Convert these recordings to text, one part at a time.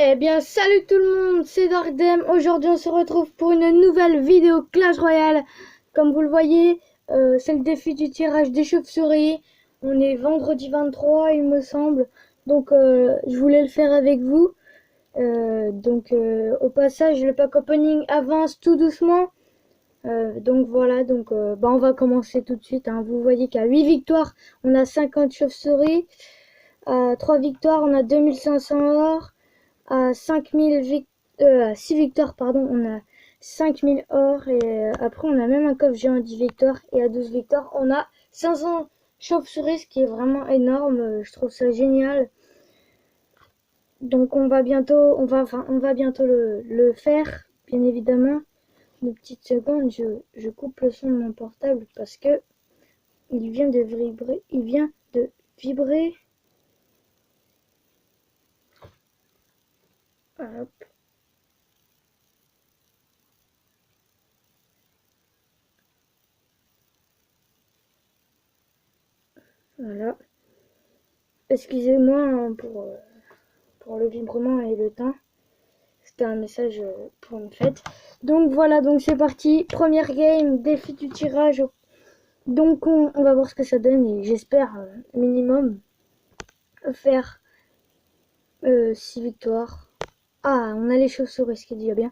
Eh bien, salut tout le monde, c'est Darkdem. Aujourd'hui, on se retrouve pour une nouvelle vidéo Clash Royale. Comme vous le voyez, c'est le défi du tirage des chauves-souris. On est vendredi 23, il me semble. Donc, je voulais le faire avec vous. Au passage, le pack opening avance tout doucement. Donc voilà, on va commencer tout de suite, hein. Vous voyez qu'à 8 victoires, on a 50 chauves-souris. À 3 victoires, on a 2500 or. À 6 victoires, pardon, on a 5000 or. Et après, on a même un coffre géant à 10 victoires. Et à 12 victoires, on a 500 chauves-souris, ce qui est vraiment énorme. Je trouve ça génial. Donc, on va bientôt le faire, bien évidemment. Une petite seconde, je coupe le son de mon portable parce que il vient de vibrer. Il vient de vibrer. Hop. Voilà. Excusez-moi, hein, pour le vibrement et le temps. C'était un message pour une fête. Donc voilà, donc c'est parti. Première game, défi du tirage. Donc on va voir ce que ça donne et j'espère minimum faire 6 victoires. Ah, on a les chauves-souris, ce qui est déjà bien.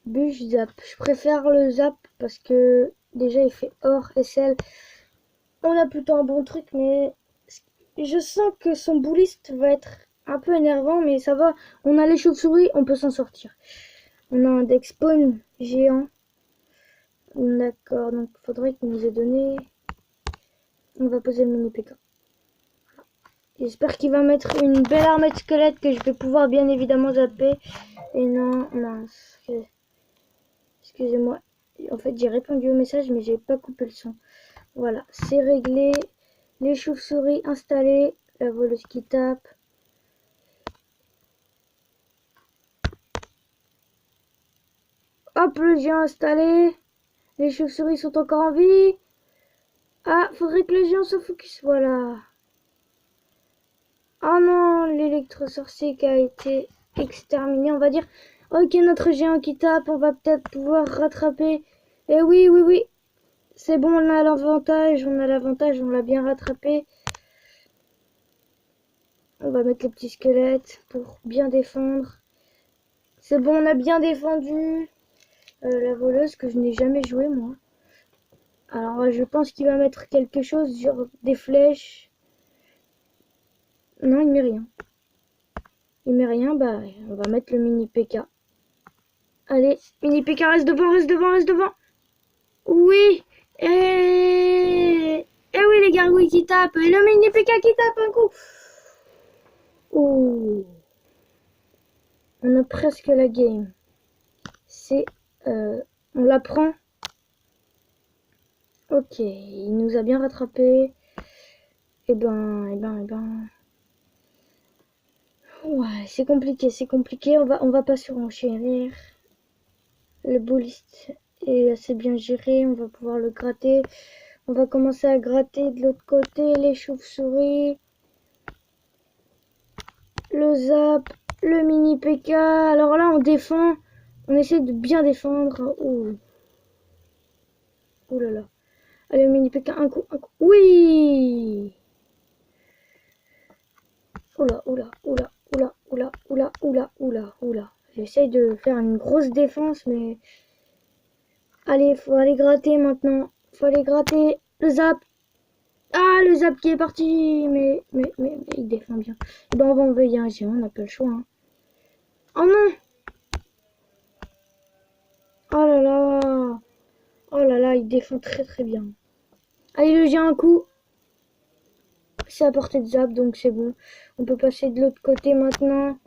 Bûche, zap. Je préfère le zap parce que déjà il fait or et sel. On a plutôt un bon truc, mais je sens que son bouliste va être un peu énervant, mais ça va. On a les chauves-souris, on peut s'en sortir. On a un deck spawn géant. D'accord, donc il faudrait qu'il nous ait donné. On va poser le mini PK. J'espère qu'il va mettre une belle armée de squelettes que je vais pouvoir bien évidemment zapper. Et non, mince. Excusez-moi. En fait, j'ai répondu au message, mais j'ai pas coupé le son. Voilà, c'est réglé. Les chauves-souris installées. La voleuse qui tape. Hop, le géant installé. Les chauves-souris sont encore en vie. Ah, faudrait que le géant se focus. Voilà. Oh non, l'électro-sorcier qui a été exterminé, on va dire. Ok, notre géant qui tape, on va peut-être pouvoir rattraper. Et oui, oui, oui. C'est bon, on a l'avantage, on l'a bien rattrapé. On va mettre les petits squelettes pour bien défendre. C'est bon, on a bien défendu la voleuse que je n'ai jamais joué moi. Alors je pense qu'il va mettre quelque chose, genre des flèches. Non, il met rien. Il met rien, bah on va mettre le mini PK. Allez, mini PK, reste devant, reste devant, reste devant. Oui. Et oui, les gargouilles qui tapent. Et le mini PK qui tape un coup. Oh. On a presque la game. C'est... on la prend. Ok, il nous a bien rattrapé. Eh ben. Ouais, c'est compliqué, c'est compliqué. On va pas surenchérir. Le bouliste est assez bien géré. On va pouvoir le gratter. On va commencer à gratter de l'autre côté les chauves-souris. Le zap, le mini PK. Alors là, on défend. On essaie de bien défendre. Ouh. Ouh là là. Allez, le mini PK, un coup, un coup. Oui. Oula, oula, oula, oula, oula, oula, oula, oula, oula. J'essaye de faire une grosse défense, mais... Allez, faut aller gratter maintenant. Faut aller gratter. Le zap. Ah, le zap qui est parti. Mais il défend bien. Et ben, on va envoyer un géant, on n'a pas le choix. Hein. Oh non. Oh là là. Oh là là, il défend très très bien. Allez, le géant, un coup. C'est à portée de zap, donc c'est bon. On peut passer de l'autre côté maintenant.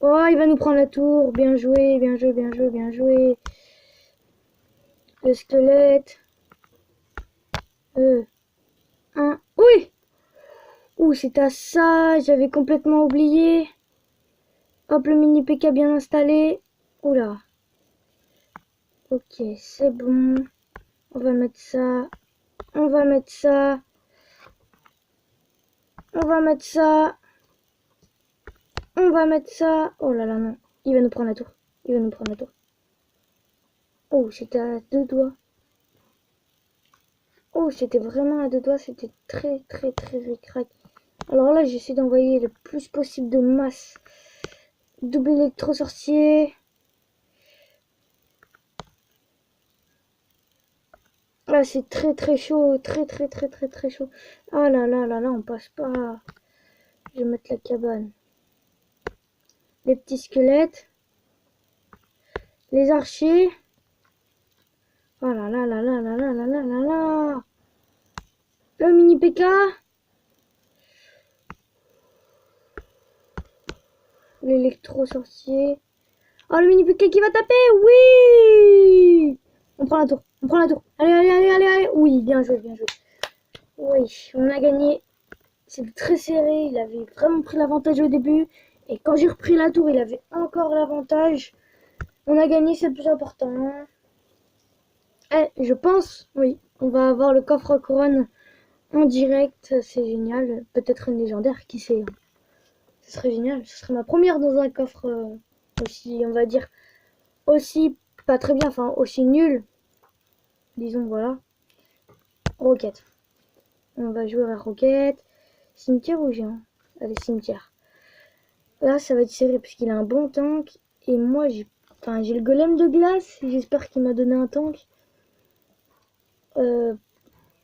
Oh, il va nous prendre la tour. Bien joué, bien joué, bien joué, bien joué. Le squelette. Oui. Ouh, c'est à ça. J'avais complètement oublié. Hop, le mini PK bien installé. Oula. Ok, c'est bon. On va mettre ça. On va mettre ça. On va mettre ça. On va mettre ça. Oh là là, non. Il va nous prendre la tour. Il va nous prendre la tour. Oh, c'était à 2 doigts. Oh, c'était vraiment à 2 doigts. C'était très, très, très ric-rac. Alors là, j'essaie d'envoyer le plus possible de masse. Double électro-sorcier. Là, c'est très, très chaud. Très, très, très, très, très chaud. Ah là là là là, on passe pas. Je vais mettre la cabane. Les petits squelettes. Les archers. Oh là là là là là là là là là là. Le mini PK. L'électro-sorcier. Oh, le mini PK qui va taper. Oui. On prend la tour. On prend la tour. Allez, allez, allez, allez, allez. Oui, bien joué, bien joué. Oui, on a gagné. C'était très serré. Il avait vraiment pris l'avantage au début. Et quand j'ai repris la tour, il avait encore l'avantage. On a gagné, c'est le plus important. Je pense, oui, on va avoir le coffre couronne en direct. C'est génial. Peut-être une légendaire, qui sait. Ce serait génial. Ce serait ma première dans un coffre aussi, on va dire, aussi pas très bien, enfin aussi nul. Disons, voilà. Roquette. On va jouer à Roquette. Cimetière ou géant? Allez, cimetière. Là, ça va être serré parce qu'il a un bon tank. Et moi, j'ai le golem de glace. J'espère qu'il m'a donné un tank.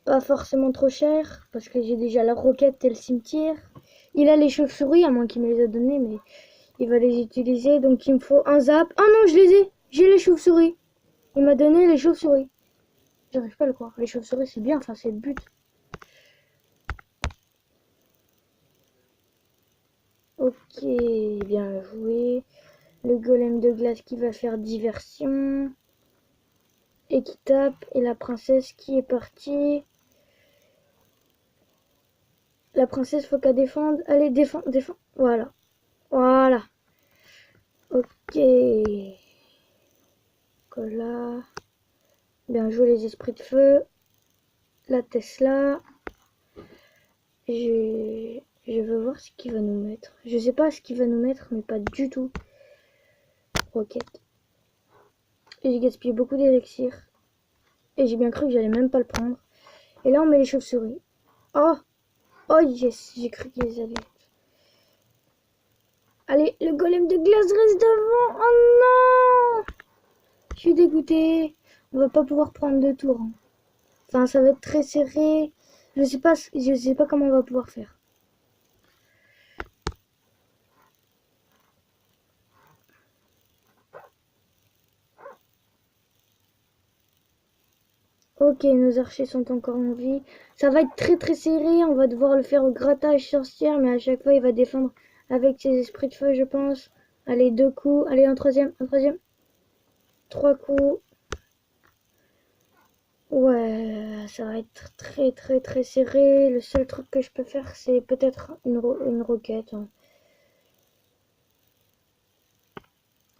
Pas forcément trop cher. Parce que j'ai déjà la roquette et le cimetière. Il a les chauves-souris, à moins qu'il me les a donnés. Mais il va les utiliser. Donc, il me faut un zap. Ah non, je les ai. J'ai les chauves-souris. Il m'a donné les chauves-souris. J'arrive pas à le croire. Les chauves-souris, c'est bien. Enfin, c'est le but. Ok, bien joué. Le golem de glace qui va faire diversion. Et qui tape. Et la princesse qui est partie. La princesse, faut qu'elle défende. Allez, défends, défends. Voilà. Voilà. Ok. Voilà. Bien joué les esprits de feu. La Tesla. Je veux voir ce qu'il va nous mettre. Je sais pas ce qu'il va nous mettre, mais pas du tout. Roquette. Et j'ai gaspillé beaucoup d'élixir. Et j'ai bien cru que j'allais même pas le prendre. Et là, on met les chauves-souris. Oh! Oh yes! J'ai cru qu'ils allaient. Allez, le golem de glace reste devant! Oh non! Je suis dégoûtée. On va pas pouvoir prendre 2 tours. Enfin, ça va être très serré. Je sais pas comment on va pouvoir faire. Ok, nos archers sont encore en vie. Ça va être très très serré. On va devoir le faire au grattage sorcière, mais à chaque fois il va défendre avec ses esprits de feu, je pense. Allez, 2 coups. Allez, un troisième, 3 coups. Ouais, ça va être très très très serré. Le seul truc que je peux faire, c'est peut-être une roquette.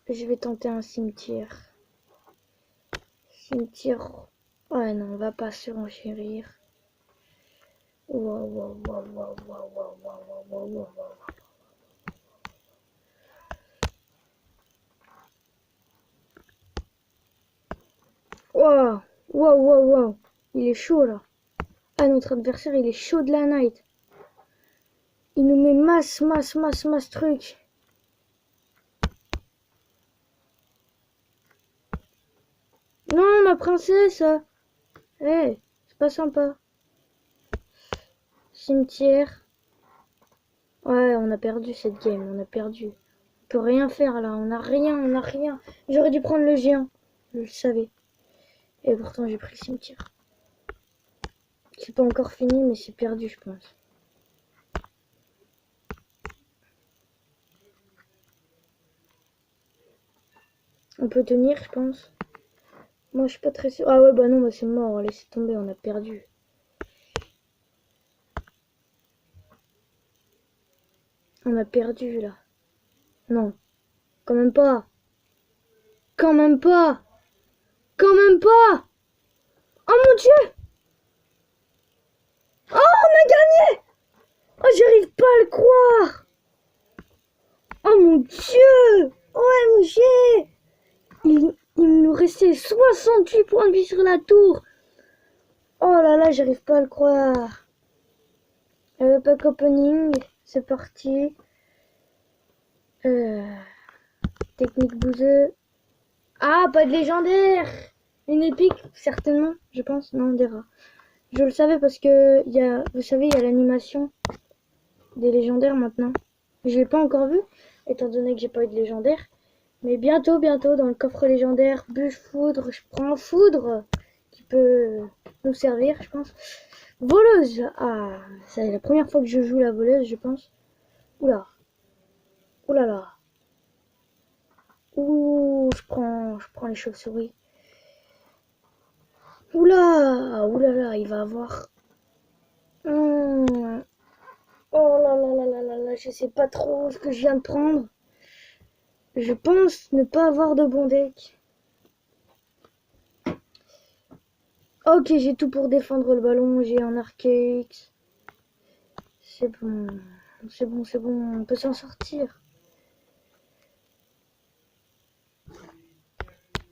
Je vais tenter un cimetière. Cimetière. Ouais, non, on va pas surenchérir. Waouh, waouh, waouh, waouh, waouh, waouh, waouh, waouh, waouh, waouh. Waouh, waouh, waouh, waouh. Il est chaud là. Ah, notre adversaire, il est chaud de la night. Il nous met masse truc. Non, ma princesse. Eh, c'est pas sympa. Cimetière. Ouais, on a perdu cette game, on a perdu. On peut rien faire là, on a rien. J'aurais dû prendre le géant, je le savais. Et pourtant j'ai pris le cimetière. C'est pas encore fini, mais c'est perdu, je pense. On peut tenir, je pense. Moi, je suis pas très sûr. Ah ouais, bah non, bah c'est mort, laissez tomber, on a perdu. On a perdu là. Non, quand même pas. Quand même pas. Quand même pas. Oh mon dieu. Oh, on a gagné. Oh, j'arrive pas à le croire. Oh mon dieu! OMG! Il nous restait 68 points de vie sur la tour. Oh là là, j'arrive pas à le croire. Pack opening, c'est parti. Technique bouseux. Ah, pas de légendaire! Une épique, certainement, je pense. Non, des rares. Je le savais parce que, vous savez, il y a l'animation des légendaires maintenant. Je l'ai pas encore vu, étant donné que j'ai pas eu de légendaire. Mais bientôt, dans le coffre légendaire, bûche foudre, je prends un foudre qui peut nous servir, je pense. Voleuse! Ah, c'est la première fois que je joue la voleuse, je pense. Oula. Oula là. Ouh, je prends les chauves-souris. Oula, oula là, il va avoir. Oh là là là là là là, je sais pas trop ce que je viens de prendre. Je pense ne pas avoir de bon deck. Ok, j'ai tout pour défendre le ballon. J'ai un arcade. C'est bon. C'est bon, c'est bon. On peut s'en sortir.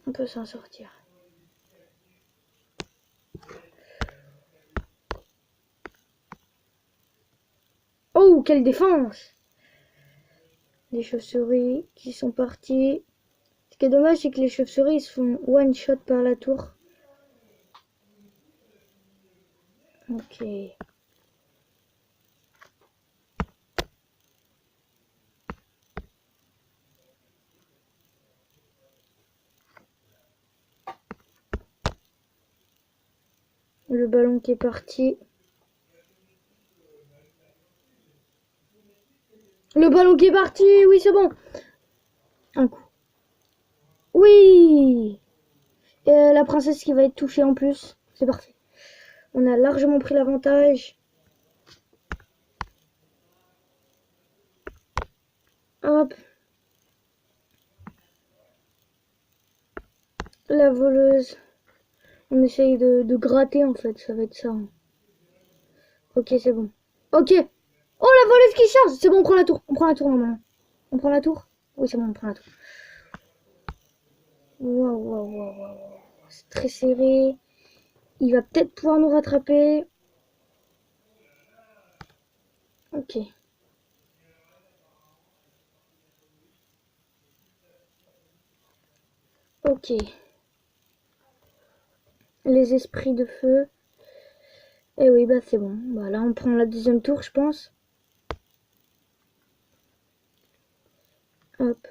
On peut s'en sortir. Oh, quelle défense! Les chauves-souris qui sont partis. Ce qui est dommage, c'est que les chauves-souris se font one shot par la tour. Ok. Le ballon qui est parti. Le ballon qui est parti, oui, c'est bon. Un coup. Oui! Et la princesse qui va être touchée en plus. C'est parfait. On a largement pris l'avantage. Hop. La voleuse. On essaye de gratter en fait, ça va être ça. Ok, c'est bon. Ok. Oh, la voleuse qui charge. C'est bon, on prend la tour. On prend la tour normalement. On prend la tour? Oui, c'est bon, on prend la tour. Waouh, waouh, waouh, waouh. C'est très serré. Il va peut-être pouvoir nous rattraper. Ok. Ok. Les esprits de feu. Eh oui, bah c'est bon. Bah là, on prend la deuxième tour, je pense. Hop.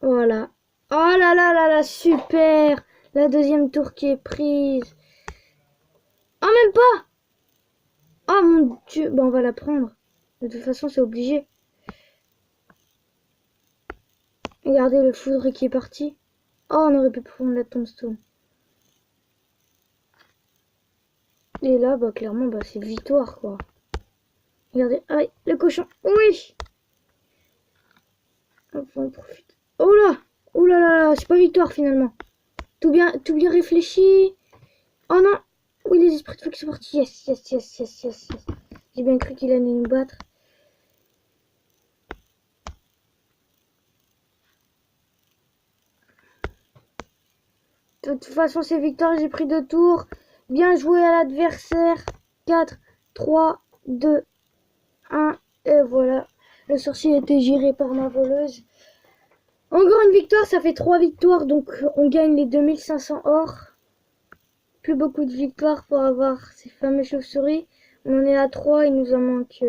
Voilà. Oh là là là là, super! La deuxième tour qui est prise. Oh, même pas! Oh mon dieu! Bah on va la prendre. De toute façon, c'est obligé. Regardez le foudre qui est parti. Oh, on aurait pu prendre la tombstone. Et là, bah clairement, bah c'est victoire, quoi. Regardez. Ah, le cochon. Oui! Hop, on profite. Oh là! Oh là là là, c'est pas victoire finalement. Tout bien réfléchi. Oh non! Oui, les esprits de feu qui sont partis. Yes, yes, yes, yes, yes, yes. J'ai bien cru qu'il allait nous battre. De toute façon, c'est victoire. J'ai pris 2 tours. Bien joué à l'adversaire. 4, 3, 2, 1. Et voilà. Le sorcier a été géré par ma voleuse. Encore une victoire. Ça fait 3 victoires. Donc, on gagne les 2500 or. Plus beaucoup de victoires pour avoir ces fameuses chauves-souris. On en est à 3. Il nous en manque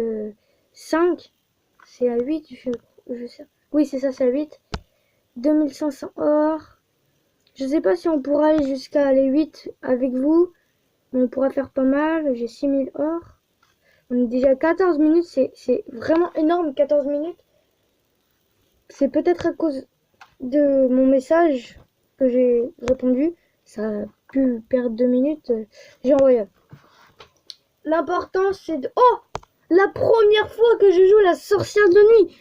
5. C'est à 8. Je sais. Oui, c'est ça, c'est à 8. 2500 or. Je sais pas si on pourra aller jusqu'à les 8 avec vous. Mais on pourra faire pas mal. J'ai 6000 or. On est déjà à 14 minutes. C'est vraiment énorme, 14 minutes. C'est peut-être à cause de mon message que j'ai répondu. Ça a pu perdre 2 minutes. J'ai envoyé. L'important, c'est de... Oh! La première fois que je joue la sorcière de nuit.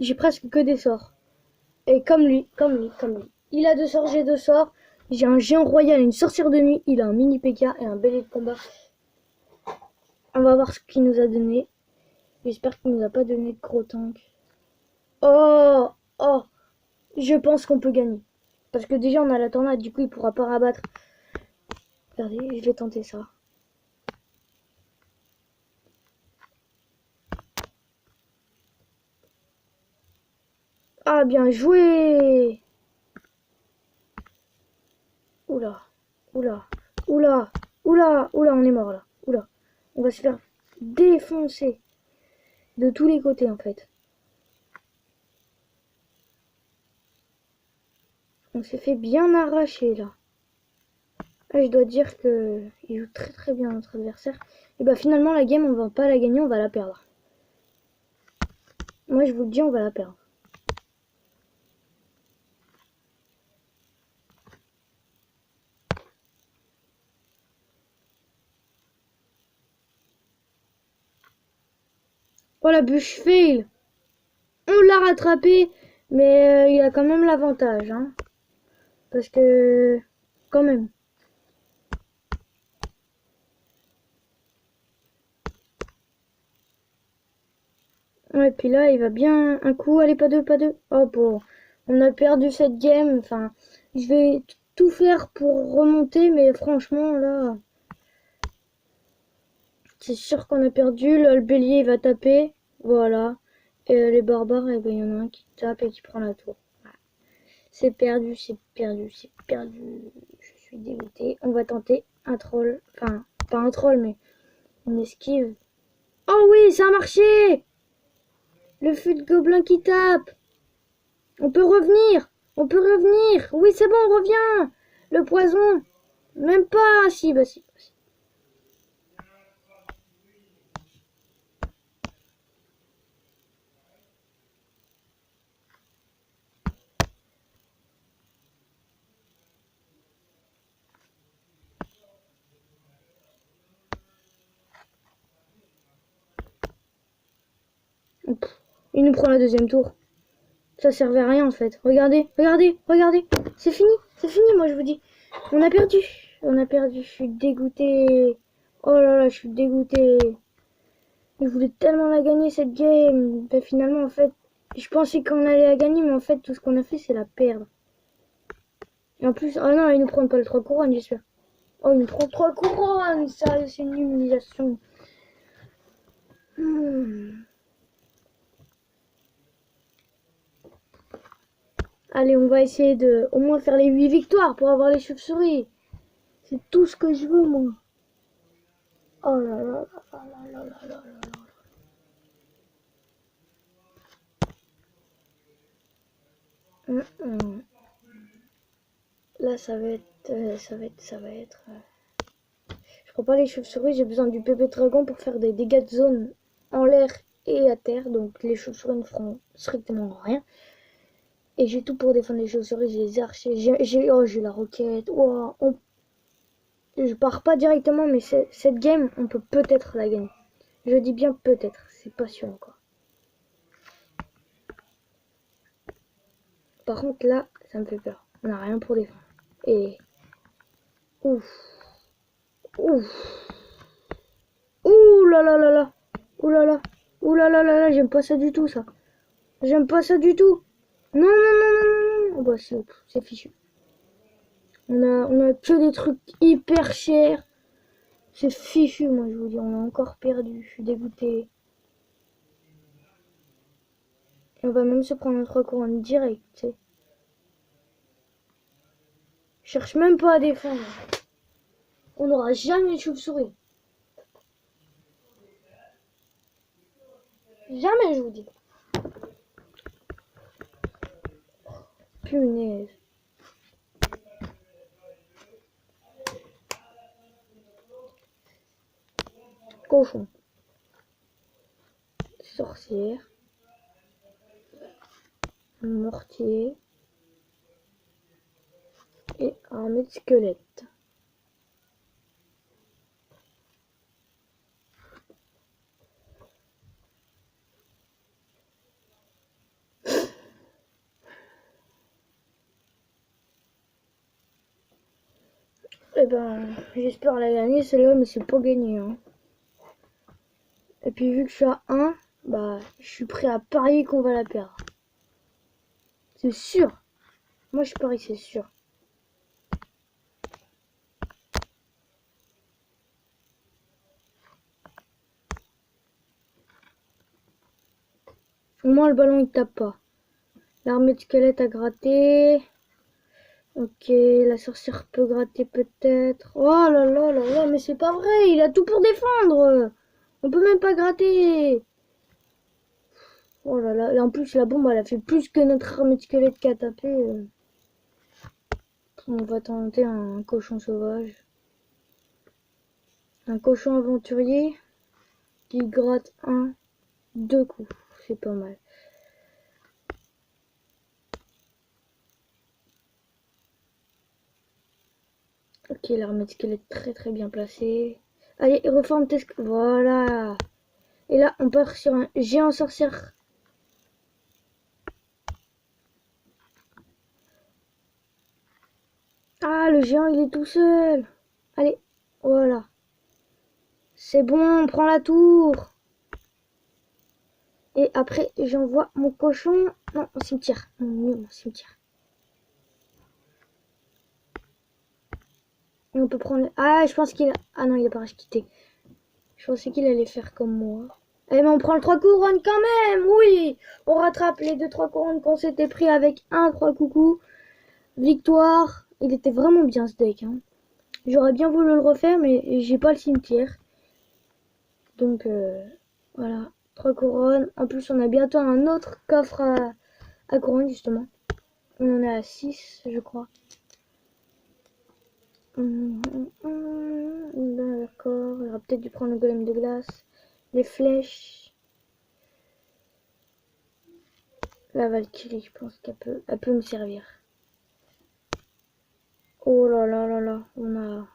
J'ai presque que des sorts. Et comme lui. Il a 2 sorts, j'ai 2 sorts. J'ai un géant royal et une sorcière de nuit. Il a un mini PK et un bélier de combat. On va voir ce qu'il nous a donné. J'espère qu'il nous a pas donné de gros tank. Oh, oh, je pense qu'on peut gagner. Parce que déjà, on a la tornade, du coup, il pourra pas rabattre. Regardez, je vais tenter ça. Ah, bien joué! Oula, oula, oula, oula, oula, on est mort là. Oula, on va se faire défoncer de tous les côtés en fait. On s'est fait bien arracher là. Ah, je dois dire que il joue très très bien notre adversaire. Et bah finalement la game on va pas la gagner, on va la perdre. Moi je vous le dis, on va la perdre. Oh la bûche fail! On l'a rattrapé, mais il a quand même l'avantage, hein. Parce que quand même. Ouais, puis là, il va bien un coup. Allez, pas deux, pas deux. Oh, bon. On a perdu cette game. Enfin, je vais tout faire pour remonter, mais franchement, là, c'est sûr qu'on a perdu. Là, le bélier, il va taper. Voilà. Et les barbares, eh ben, il y en a un qui tape et qui prend la tour. Voilà. C'est perdu, c'est perdu, c'est perdu. Je suis dégoûté. On va tenter un troll. Enfin, pas un troll, mais une esquive. Oh oui, ça a marché! Le feu de gobelin qui tape! On peut revenir! On peut revenir! Oui, c'est bon, on revient! Le poison! Même pas! Si, bah si. Pff, il nous prend la deuxième tour. Ça servait à rien en fait. Regardez, regardez, regardez. C'est fini, moi je vous dis. On a perdu. On a perdu. Je suis dégoûté. Oh là là, je suis dégoûté. Je voulais tellement la gagner cette game. Ben, finalement, en fait, je pensais qu'on allait la gagner, mais en fait, tout ce qu'on a fait, c'est la perdre. Et en plus, oh non, ils nous prennent pas le 3 couronnes, j'espère. Oh, ils nous prennent 3 couronnes. Sérieux, c'est une humiliation. Allez, on va essayer de au moins faire les 8 victoires pour avoir les chauves-souris. C'est tout ce que je veux, moi. Oh là là là là là là là là. Là, ça va être. Je prends pas les chauves-souris, j'ai besoin du bébé dragon pour faire des dégâts de zone en l'air et à terre. Donc les chauves-souris ne feront strictement rien. Et j'ai tout pour défendre les chauves-souris, j'ai les archers, j'ai la roquette. Oh, je pars pas directement, mais cette game, on peut peut-être la gagner. Je dis bien peut-être, c'est pas sûr encore. Par contre, là, ça me fait peur. On n'a rien pour défendre. Et. Ouf. Ouf. Ouh là là là là. Ouh là là. Ouh là là là là. J'aime pas ça du tout, ça. J'aime pas ça du tout. Non, non, non, non, non, non. Oh bah, c'est fichu. On a que des trucs hyper chers. C'est fichu, moi, je vous dis. On a encore perdu. Je suis dégoûté. Et on va même se prendre un 3 couronnes direct, tu sais. Je cherche même pas à défendre. On n'aura jamais de chauve-souris. Jamais, je vous dis. Punaise. Cochon. Sorcière. Mortier. Et armée de squelettes. Eh ben, j'espère la gagner celle-là, mais c'est pas gagné, hein. Et puis vu que je suis à 1, bah, je suis prêt à parier qu'on va la perdre. C'est sûr. Moi, je parie que c'est sûr. Au moins, le ballon, il tape pas. L'armée de squelettes a gratté. Ok, la sorcière peut gratter peut-être. Oh là là là là, mais c'est pas vrai, il a tout pour défendre. On peut même pas gratter. Oh là là, et en plus la bombe elle a fait plus que notre armée de squelettes qui a tapé. On va tenter un cochon sauvage. Un cochon aventurier qui gratte deux coups. C'est pas mal. Ok, l'armée de squelettes très bien placée. Allez, reforme tes... Voilà. Et là, on part sur un géant sorcière. Ah, le géant, il est tout seul. Allez, voilà. C'est bon, on prend la tour. Et après, j'envoie mon cochon... Non, au cimetière. Mon cimetière. Et on peut prendre... Ah, je pense qu'il a... Ah non, il a pas quitté. Je pensais qu'il allait faire comme moi. Eh mais on prend le 3 couronnes quand même. Oui, on rattrape les 2-3 couronnes qu'on s'était pris avec un 3 coucou. Victoire. Il était vraiment bien ce deck. Hein. J'aurais bien voulu le refaire, mais j'ai pas le cimetière. Donc, voilà. 3 couronnes. En plus, on a bientôt un autre coffre à couronne, justement. On en est à 6, je crois. D'accord. Il aura peut-être dû prendre le golem de glace. Les flèches. La Valkyrie, je pense elle peut me servir. Oh là là là là. On a...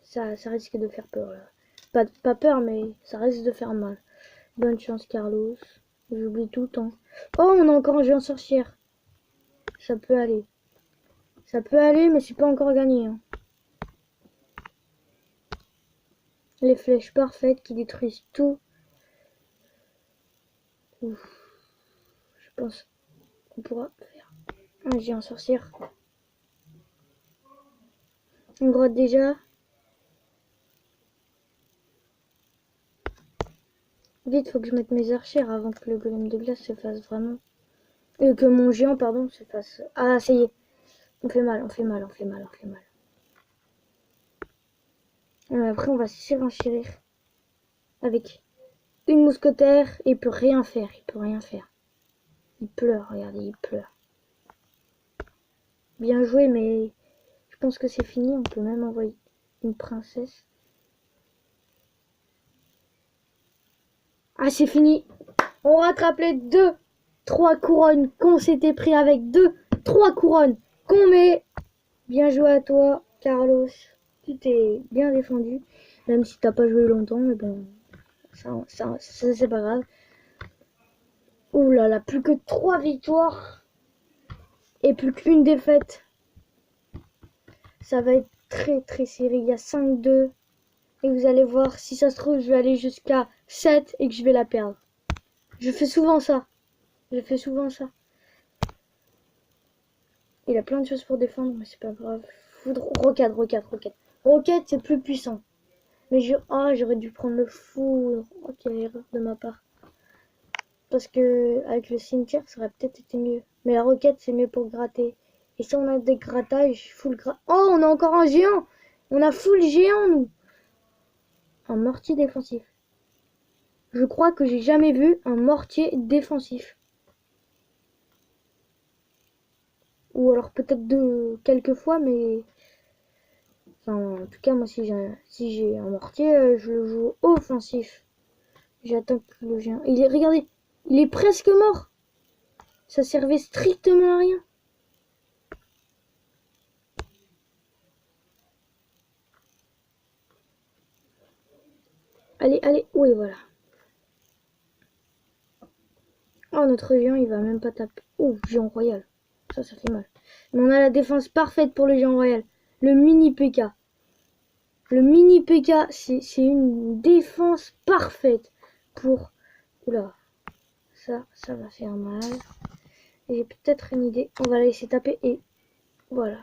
Ça risque de faire peur, là. Pas peur, mais ça risque de faire mal. Bonne chance, Carlos. J'oublie tout le temps. Oh, on a encore un géant sorcière. Ça peut aller. Ça peut aller, mais c'est pas encore gagné. Hein. Les flèches parfaites qui détruisent tout. Ouf. Je pense qu'on pourra faire un géant sorcière. On gratte déjà. Vite, faut que je mette mes archères avant que le golem de glace se fasse vraiment. Que mon géant, pardon, se fasse... Ah, ça y est. On fait mal. Après, on va surenchérir avec une mousquetaire et il peut rien faire. Il pleure, regardez, il pleure. Bien joué, mais je pense que c'est fini. On peut même envoyer une princesse. Ah, c'est fini. On rattrape les 2-3 couronnes qu'on s'était pris avec 2-3 couronnes qu'on met. Bien joué à toi, Carlos. Tu t'es bien défendu. Même si t'as pas joué longtemps, mais bon, ça c'est pas grave. Ouh là là, plus que 3 victoires et plus qu'une défaite. Ça va être très serré. Il y a 5-2. Et vous allez voir, si ça se trouve, je vais aller jusqu'à 7 et que je vais la perdre. Je fais souvent ça. Il a plein de choses pour défendre, mais c'est pas grave. Foudre, rocade. Rocade, c'est plus puissant. Mais j'aurais dû prendre le foudre. Ok, erreur de ma part. Parce que avec le cimetière, ça aurait peut-être été mieux. Mais la roquette, c'est mieux pour gratter. Et si on a des grattages, full grat... Oh, on a encore un géant. On a full géant, nous. Un mortier défensif. Je crois que j'ai jamais vu un mortier défensif. Ou alors peut-être quelques fois, mais... Enfin, en tout cas, moi, si j'ai un mortier, je le joue offensif. J'attends que le géant... Regardez, il est presque mort. Ça servait strictement à rien. Allez, oui, voilà. Oh, notre géant, il va même pas taper. Oh, géant royal. Ça fait mal. Mais on a la défense parfaite pour le géant royal. Le mini PK. Le mini PK, c'est une défense parfaite pour... Oula. Ça va faire mal. Et j'ai peut-être une idée. On va la laisser taper et voilà.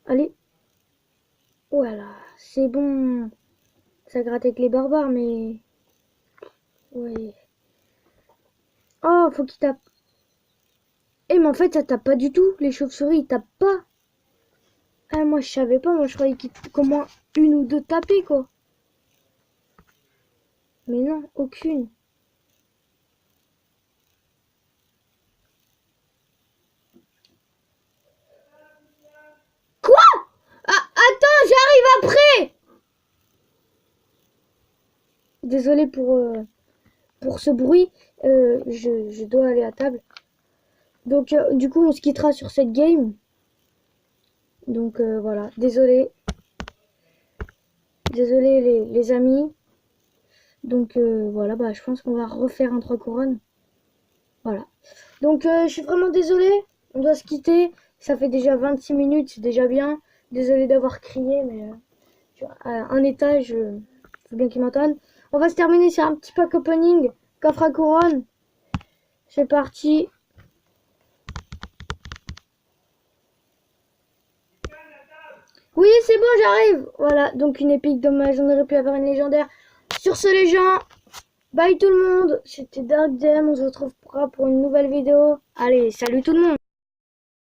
Allez. Voilà. C'est bon. Ça gratte avec les barbares, mais... Ouais. Oh, faut qu'il tape. Eh, mais en fait, ça tape pas du tout. Les chauves-souris, ils tapent pas. Ah, moi, je savais pas. Moi, je croyais qu'au moins une ou deux tapaient, quoi. Mais non, aucune. Quoi? Ah, attends, j'arrive après. Désolé pour ce bruit. Je dois aller à table. Donc, du coup, on se quittera sur cette game. Donc, voilà. Désolé. Désolé, les amis. Donc, voilà. Bah, je pense qu'on va refaire un 3 couronnes. Voilà. Donc, je suis vraiment désolé. On doit se quitter. Ça fait déjà 26 minutes. C'est déjà bien. Désolé d'avoir crié, mais un étage, faut bien qu'ils m'entendent. On va se terminer sur un petit pack opening. Coffre à couronne. C'est parti. Oui, c'est bon, j'arrive. Voilà, donc une épique, dommage, on aurait pu avoir une légendaire. Sur ce, les gens, bye tout le monde. C'était Dark Dem, on se retrouvera pour une nouvelle vidéo. Allez, salut tout le monde.